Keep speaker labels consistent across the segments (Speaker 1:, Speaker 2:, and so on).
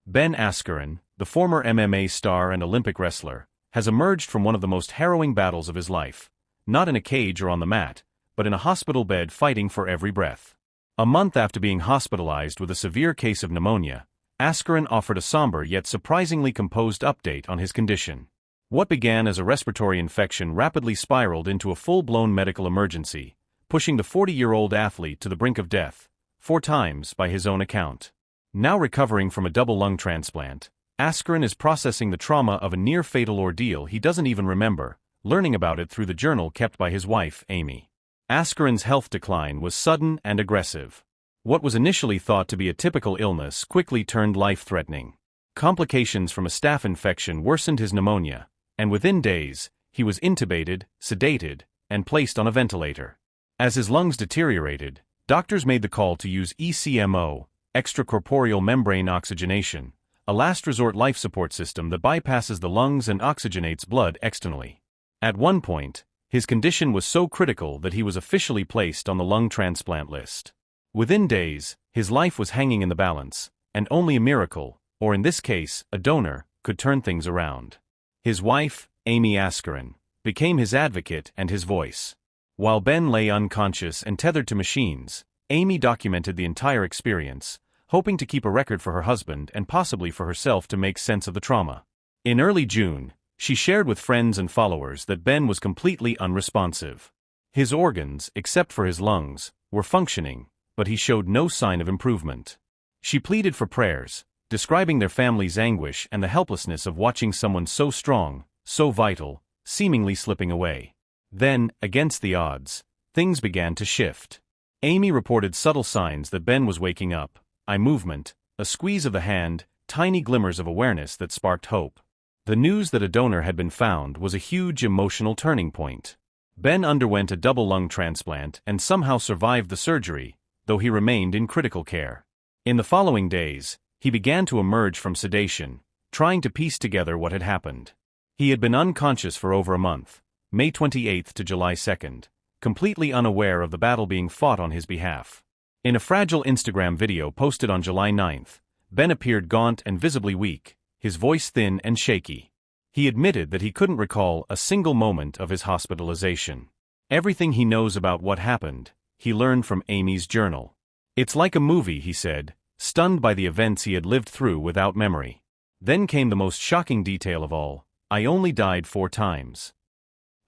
Speaker 1: Ben Askren, the former MMA star and Olympic wrestler, has emerged from one of the most harrowing battles of his life, not in a cage or on the mat, but in a hospital bed fighting for every breath. A month after being hospitalized with a severe case of pneumonia, Askren offered a somber yet surprisingly composed update on his condition. What began as a respiratory infection rapidly spiraled into a full-blown medical emergency, pushing the 40-year-old athlete to the brink of death, 4 times by his own account. Now recovering from a double lung transplant, Askren is processing the trauma of a near-fatal ordeal he doesn't even remember, learning about it through the journal kept by his wife, Amy. Askren's health decline was sudden and aggressive. What was initially thought to be a typical illness quickly turned life-threatening. Complications from a staph infection worsened his pneumonia, and within days, he was intubated, sedated, and placed on a ventilator. As his lungs deteriorated, doctors made the call to use ECMO, extracorporeal membrane oxygenation, a last-resort life support system that bypasses the lungs and oxygenates blood externally. At one point, his condition was so critical that he was officially placed on the lung transplant list. Within days, his life was hanging in the balance, and only a miracle, or in this case, a donor, could turn things around. His wife, Amy Askren, became his advocate and his voice. While Ben lay unconscious and tethered to machines, Amy documented the entire experience, hoping to keep a record for her husband and possibly for herself to make sense of the trauma. In early June, she shared with friends and followers that Ben was completely unresponsive. His organs, except for his lungs, were functioning, but he showed no sign of improvement. She pleaded for prayers, describing their family's anguish and the helplessness of watching someone so strong, so vital, seemingly slipping away. Then, against the odds, things began to shift. Amy reported subtle signs that Ben was waking up, eye movement, a squeeze of the hand, tiny glimmers of awareness that sparked hope. The news that a donor had been found was a huge emotional turning point. Ben underwent a double lung transplant and somehow survived the surgery, though he remained in critical care. In the following days, he began to emerge from sedation, trying to piece together what had happened. He had been unconscious for over a month, May 28 to July 2, completely unaware of the battle being fought on his behalf. In a fragile Instagram video posted on July 9, Ben appeared gaunt and visibly weak, his voice thin and shaky. He admitted that he couldn't recall a single moment of his hospitalization. Everything he knows about what happened, he learned from Amy's journal. "It's like a movie," he said, stunned by the events he had lived through without memory. Then came the most shocking detail of all: "I only died 4 times.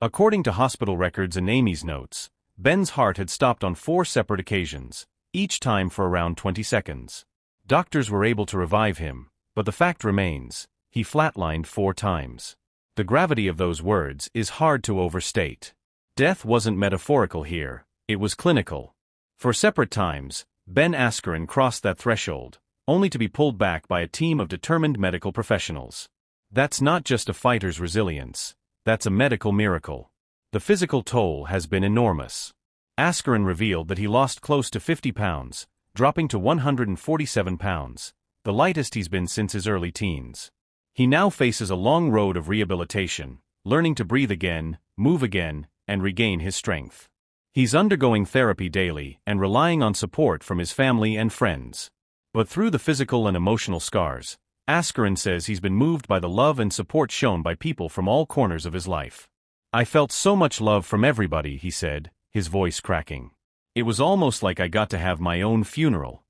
Speaker 1: According to hospital records and Amy's notes, Ben's heart had stopped on 4 separate occasions, each time for around 20 seconds. Doctors were able to revive him, but the fact remains, he flatlined 4 times. The gravity of those words is hard to overstate. Death wasn't metaphorical here, it was clinical. For separate times, Ben Askren crossed that threshold, only to be pulled back by a team of determined medical professionals. That's not just a fighter's resilience, that's a medical miracle. The physical toll has been enormous. Askren revealed that he lost close to 50 pounds, dropping to 147 pounds, the lightest he's been since his early teens. He now faces a long road of rehabilitation, learning to breathe again, move again, and regain his strength. He's undergoing therapy daily and relying on support from his family and friends. But through the physical and emotional scars, Askren says he's been moved by the love and support shown by people from all corners of his life. "I felt so much love from everybody," he said, his voice cracking. "It was almost like I got to have my own funeral."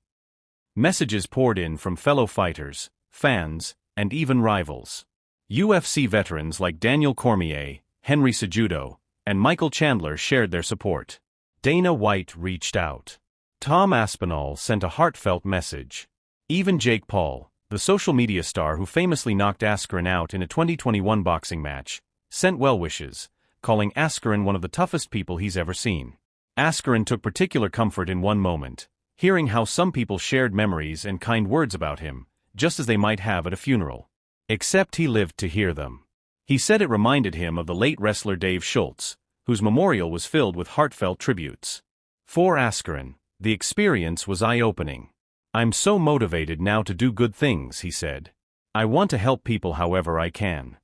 Speaker 1: Messages poured in from fellow fighters, fans, and even rivals. UFC veterans like Daniel Cormier, Henry Cejudo, and Michael Chandler shared their support. Dana White reached out. Tom Aspinall sent a heartfelt message. Even Jake Paul, the social media star who famously knocked Askren out in a 2021 boxing match, sent well wishes, calling Askren one of the toughest people he's ever seen. Askren took particular comfort in one moment, hearing how some people shared memories and kind words about him, just as they might have at a funeral. Except he lived to hear them. He said it reminded him of the late wrestler Dave Schultz, whose memorial was filled with heartfelt tributes. For Askren, the experience was eye-opening. "I'm so motivated now to do good things," he said. "I want to help people however I can."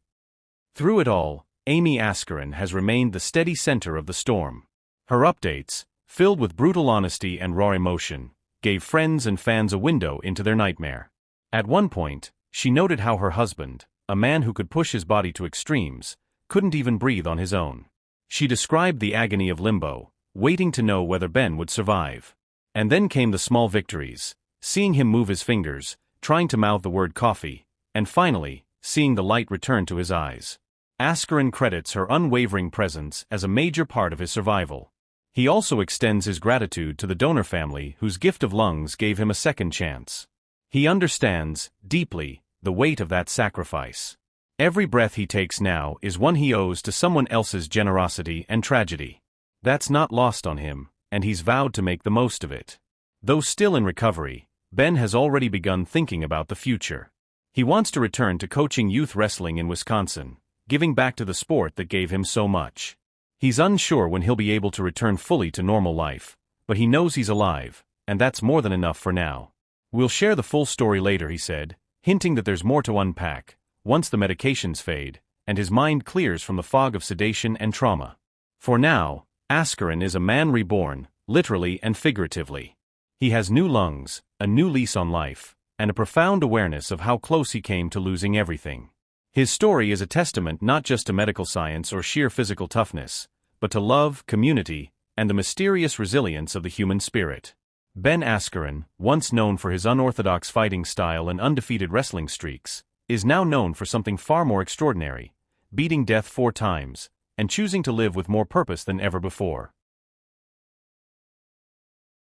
Speaker 1: Through it all, Amy Askren has remained the steady center of the storm. Her updates, filled with brutal honesty and raw emotion, gave friends and fans a window into their nightmare. At one point, she noted how her husband, a man who could push his body to extremes, couldn't even breathe on his own. She described the agony of limbo, waiting to know whether Ben would survive. And then came the small victories, seeing him move his fingers, trying to mouth the word coffee, and finally, seeing the light return to his eyes. Askren credits her unwavering presence as a major part of his survival. He also extends his gratitude to the donor family whose gift of lungs gave him a second chance. He understands, deeply, the weight of that sacrifice. Every breath he takes now is one he owes to someone else's generosity and tragedy. That's not lost on him, and he's vowed to make the most of it. Though still in recovery, Ben has already begun thinking about the future. He wants to return to coaching youth wrestling in Wisconsin, giving back to the sport that gave him so much. He's unsure when he'll be able to return fully to normal life, but he knows he's alive, and that's more than enough for now. We'll share the full story later, he said, hinting that there's more to unpack, once the medications fade, and his mind clears from the fog of sedation and trauma. For now, Askren is a man reborn, literally and figuratively. He has new lungs, a new lease on life, and a profound awareness of how close he came to losing everything. His story is a testament not just to medical science or sheer physical toughness, but to love, community, and the mysterious resilience of the human spirit. Ben Askren, once known for his unorthodox fighting style and undefeated wrestling streaks, is now known for something far more extraordinary, beating death 4 times, and choosing to live with more purpose than ever before.